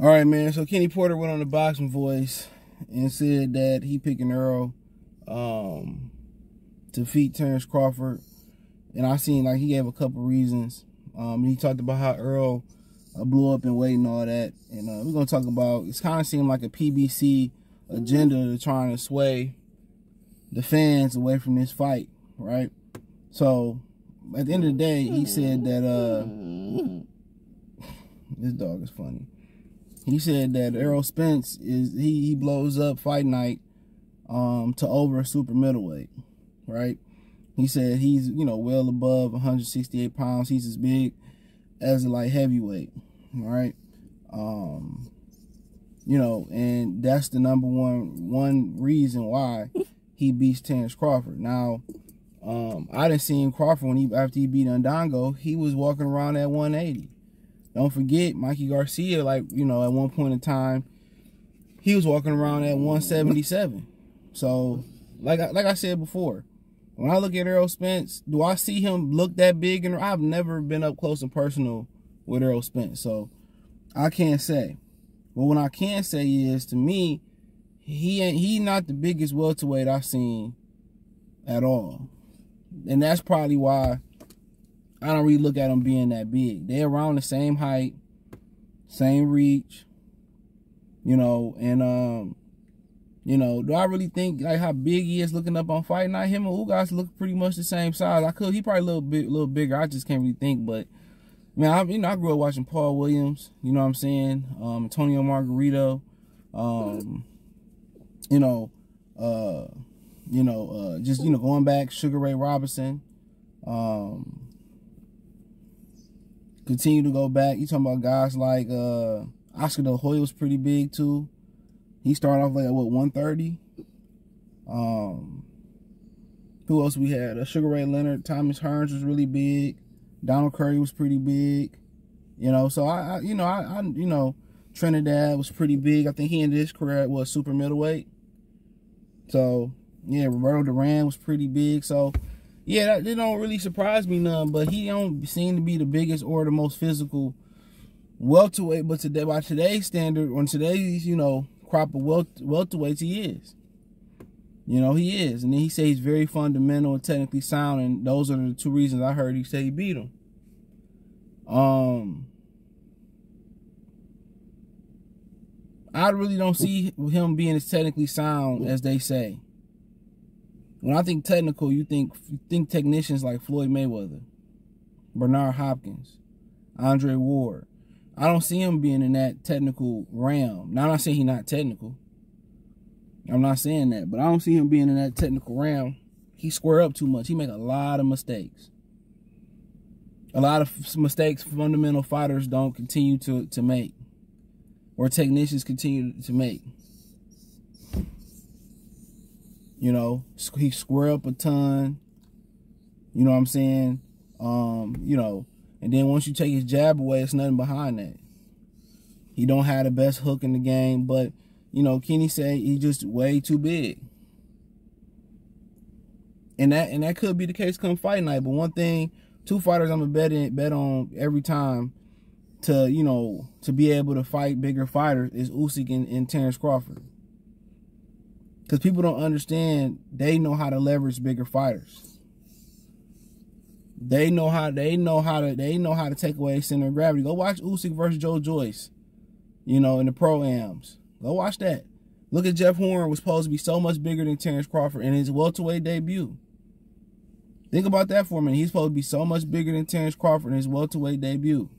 All right, man. So Kenny Porter went on the Boxing Voice and said that he picking Errol to defeat Terence Crawford. And I seen like he gave a couple reasons. He talked about how Errol blew up in weight and all that. And we're gonna talk about, it's kind of seemed like a PBC agenda to trying to sway the fans away from this fight, right? So at the end of the day, he said that this dog is funny. He said that Errol Spence he blows up fight night to over a super middleweight, right? He said he's, well above 168 pounds. He's as big as a light heavyweight, right? And that's the number one reason why he beats Terence Crawford. Now, I didn't see him Crawford after he beat Undango. He was walking around at 180. Don't forget, Mikey Garcia, at one point in time, he was walking around at 177. So, like I said before, when I look at Errol Spence, do I see him look that big? And I've never been up close and personal with Errol Spence, so I can't say. But what I can say is, to me, he not the biggest welterweight I've seen at all. And that's probably why I don't really look at them being that big. They're around the same height, same reach, do I really think like how big he is looking up on Fight Night? Him and Ugas look pretty much the same size. He probably a little bigger. I just can't really think. But man, I grew up watching Paul Williams. You know what I'm saying? Antonio Margarito. Going back, Sugar Ray Robinson. Continue to go back. You talking about guys like Oscar De La Hoya was pretty big too. He started off like at 130. Who else we had? Sugar Ray Leonard, Thomas Hearns was really big. Donald Curry was pretty big. So Trinidad was pretty big. I think he ended his career at super middleweight. So yeah, Roberto Duran was pretty big. So yeah, that don't really surprise me none. But he don't seem to be the biggest or the most physical welterweight. But today, by today's standard, on today's crop of welterweights, he is. He is. And then he says he's very fundamental and technically sound, and those are the two reasons I heard he say he beat him. I really don't see him being as technically sound as they say. When I think technical, you think technicians like Floyd Mayweather, Bernard Hopkins, Andre Ward. I don't see him being in that technical realm. Now, I'm not saying he's not technical. I'm not saying that. But I don't see him being in that technical realm. He square up too much. He make a lot of mistakes. A lot of mistakes fundamental fighters don't continue to make. Or technicians continue to make. He square up a ton. You know what I'm saying? And then once you take his jab away, it's nothing behind that. He don't have the best hook in the game, but Kenny say he's just way too big. And that could be the case come fight night. But one thing, two fighters I'm gonna bet on every time to be able to fight bigger fighters is Usyk and Terence Crawford. Because people don't understand, they know how to leverage bigger fighters. They know how to take away center of gravity. Go watch Usyk versus Joe Joyce, in the pro-ams. Go watch that. Look at Jeff Horn, was supposed to be so much bigger than Terence Crawford in his welterweight debut. Think about that for a minute. He's supposed to be so much bigger than Terence Crawford in his welterweight debut.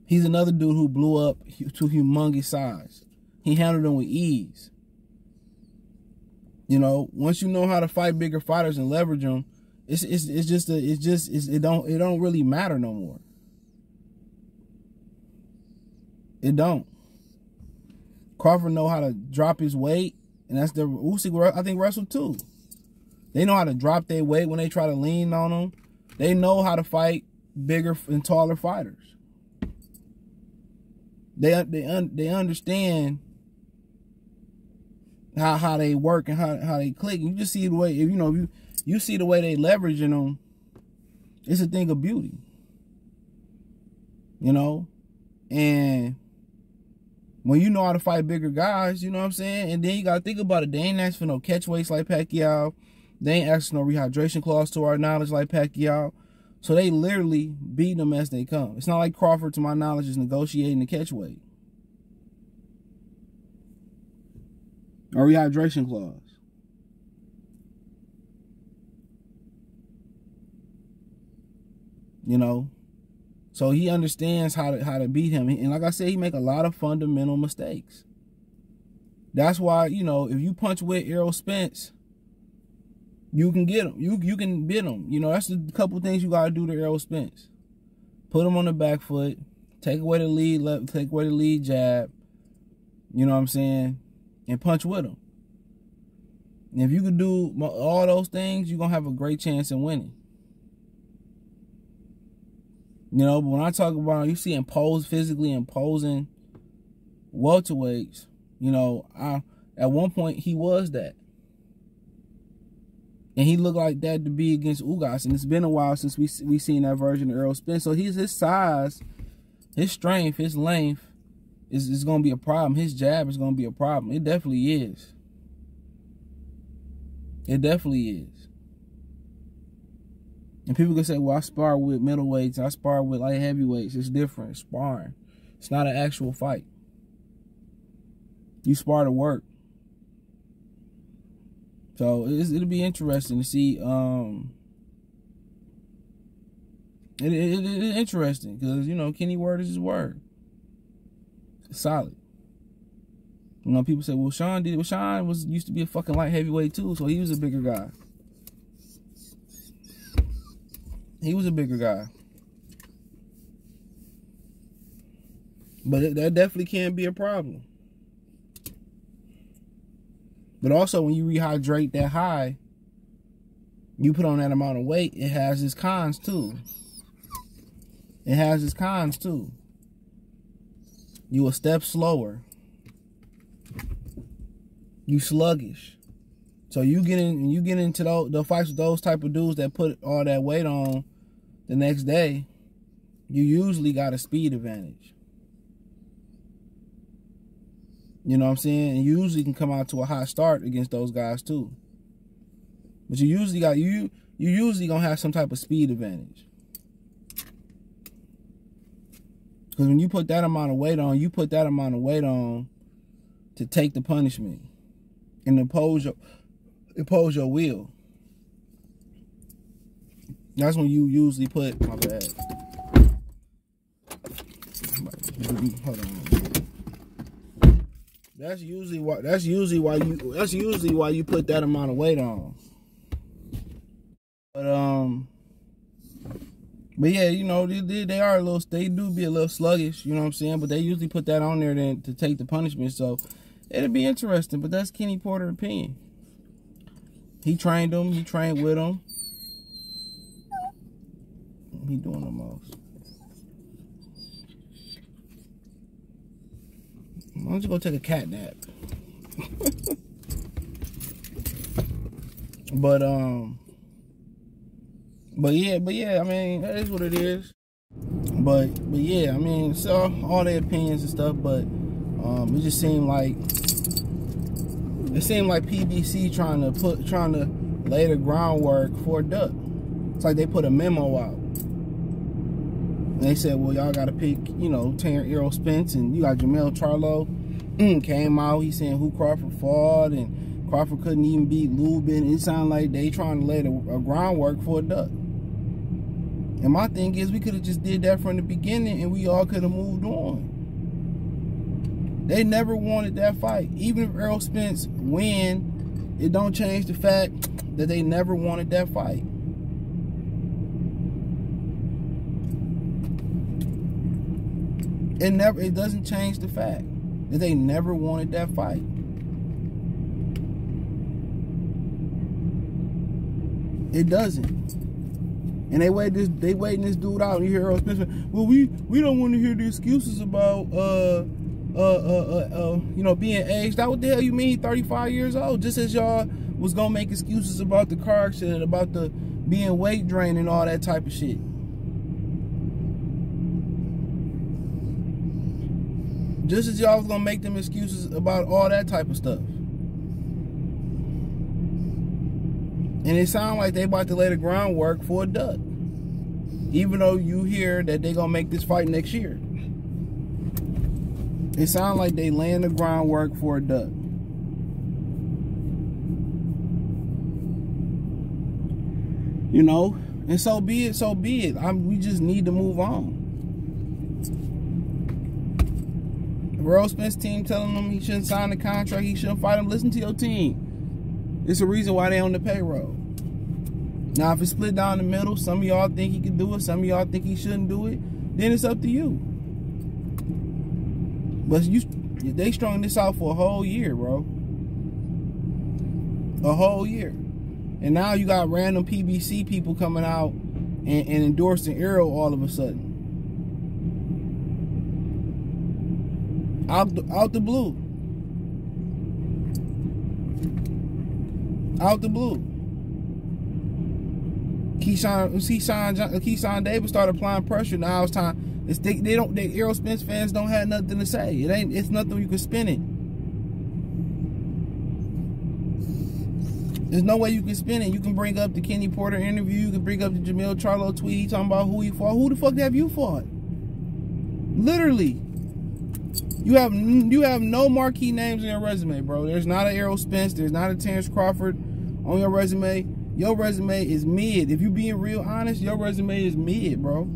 He's another dude who blew up to humongous size. He handled them with ease. Once you know how to fight bigger fighters and leverage them, it don't really matter no more. It don't. Crawford know how to drop his weight, and that's the Usyk, I think, wrestle too. They know how to drop their weight when they try to lean on them. They know how to fight bigger and taller fighters. They understand how they work and how they click. You just see the way, if you see the way they leveraging them, it's a thing of beauty. And When you know how to fight bigger guys, you know what I'm saying? And then you got to think about it. They ain't asked for no catch weights like Pacquiao. They ain't asked for no rehydration clause to our knowledge like Pacquiao. So they literally beat them as they come. It's not like Crawford, to my knowledge, is negotiating the catch weight or rehydration clause. You know? So he understands how to beat him. And like I said, he make a lot of fundamental mistakes. That's why, you know, if you punch with Errol Spence, you can get him. You can beat him. You know, that's a couple things you got to do to Errol Spence. Put him on the back foot. Take away the lead, take away the lead jab. You know what I'm saying? And punch with him. And if you could do all those things, you're going to have a great chance in winning. You know, but when I talk about, you see physically imposing welterweights, you know, at one point he was that. And he looked like that to be against Ugas. And it's been a while since we seen that version of Errol Spence. So his size, his strength, his length is going to be a problem. His jab is going to be a problem. It definitely is. It definitely is. And people can say, well, I spar with middleweights, I spar with light heavyweights. It's different. It's sparring. It's not an actual fight. You spar to work. So it'll be interesting to see. It's interesting because, you know, Kenny Word is his word. It's solid. You know, people say, well, Sean used to be a fucking light heavyweight too, so he was a bigger guy. He was a bigger guy. But that definitely can be a problem. But also, when you rehydrate that high, you put on that amount of weight, it has its cons too. It has its cons too. You a step slower. You sluggish. So you get into the fights with those type of dudes that put all that weight on the next day, you usually got a speed advantage. You know what I'm saying? And you usually can come out to a hot start against those guys too. But you usually gonna have some type of speed advantage. Because when you put that amount of weight on, you put that amount of weight on to take the punishment and impose your will. That's when you usually put, my bad. Hold on. That's usually why you put that amount of weight on. But yeah, you know, they do be a little sluggish, you know what I'm saying? But they usually put that on there to take the punishment. So it'll be interesting, but that's Kenny Porter's opinion. He trained him, he trained with him. He doing the most. Why don't you go take a cat nap? But yeah, I mean, that is what it is. But yeah, I mean, so all their opinions and stuff, but it just seemed like PBC trying to lay the groundwork for a duck. It's like they put a memo out. And they said, well, y'all got to pick, you know, Terence, Errol Spence, and you got Jamel Charlo. Came out, he saying who Crawford fought, and Crawford couldn't even beat Lubin. It sounded like they trying to lay a groundwork for a duck. And my thing is, we could have just did that from the beginning, and we all could have moved on. They never wanted that fight. Even if Errol Spence win, it don't change the fact that they never wanted that fight. It doesn't change the fact that they never wanted that fight. It doesn't. And they waiting this dude out. And you hear Errol Spence, well, we don't want to hear the excuses about you know, being aged out. What the hell you mean 35 years old? Just as y'all was gonna make excuses about the car accident, about the being weight drained and all that type of shit. Just as y'all was gonna make them excuses about all that type of stuff. And it sounds like they about to lay the groundwork for a duck. Even though you hear that they gonna make this fight next year. It sounds like they laying the groundwork for a duck. You know? And so be it, so be it. We just need to move on. Errol Spence team telling him he shouldn't sign the contract, he shouldn't fight him. Listen to your team. It's a reason why they on the payroll. Now, if it's split down the middle, some of y'all think he can do it, some of y'all think he shouldn't do it, then it's up to you. But they strung this out for a whole year, bro. A whole year. And now you got random PBC people coming out and endorsing Errol all of a sudden. Out the blue. Out the blue. Keyshawn Davis started applying pressure. Now it's time. Errol Spence fans don't have nothing to say. It's nothing you can spin it. There's no way you can spin it. You can bring up the Kenny Porter interview. You can bring up the Jamil Charlo tweet. He talking about who he fought. Who the fuck have you fought? Literally. You have no marquee names in your resume, bro. There's not an Errol Spence. There's not a Terence Crawford on your resume. Your resume is mid. If you being real honest, your resume is mid, bro.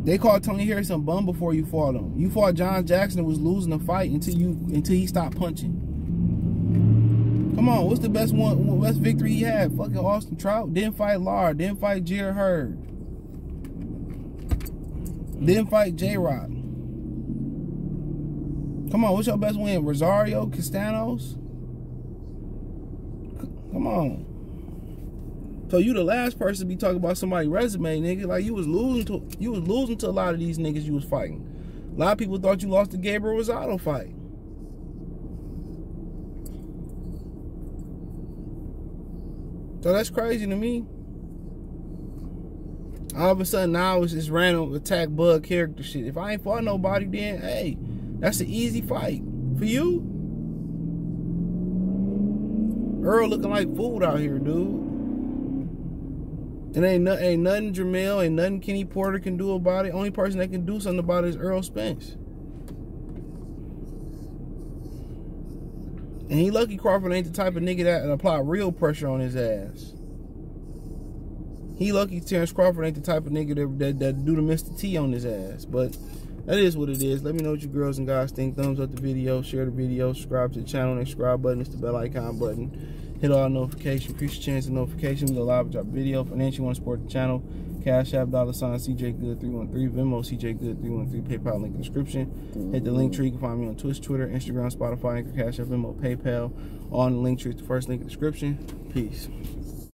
They called Tony Harrison bum before you fought him. You fought John Jackson and was losing the fight until he stopped punching. Come on, what's the best victory he had? Fucking Austin Trout. Didn't fight Lar. Didn't fight Jared Hurd. Didn't fight J-Rock. Come on, what's your best win? Rosario Castanos? Come on. So you the last person to be talking about somebody's resume, nigga. Like you was losing to a lot of these niggas you was fighting. A lot of people thought you lost the Gabriel Rosado fight. So that's crazy to me. All of a sudden now it's just random attack bug character shit. If I ain't fought nobody, then hey, that's an easy fight. For you, Errol looking like food out here, dude. And ain't nothing Jamil, ain't nothing Kenny Porter can do about it. Only person that can do something about it is Errol Spence. And he lucky Crawford ain't the type of nigga that apply real pressure on his ass. He lucky Terence Crawford ain't the type of nigga that do the Mr. T on his ass. But that is what it is. Let me know what you girls and guys think. Thumbs up the video, share the video, subscribe to the channel. And subscribe button is the bell icon button. Hit all notifications, increase your chance of notifications. We go live and drop video. Financially want to support the channel. Cash App, $sign CJ Good 313, Venmo CJ Good 313, PayPal link in the description. Hit the link tree. You can find me on Twitch, Twitter, Instagram, Spotify, Anchor, Cash App, Venmo, PayPal. All in the link tree. The first link in the description. Peace.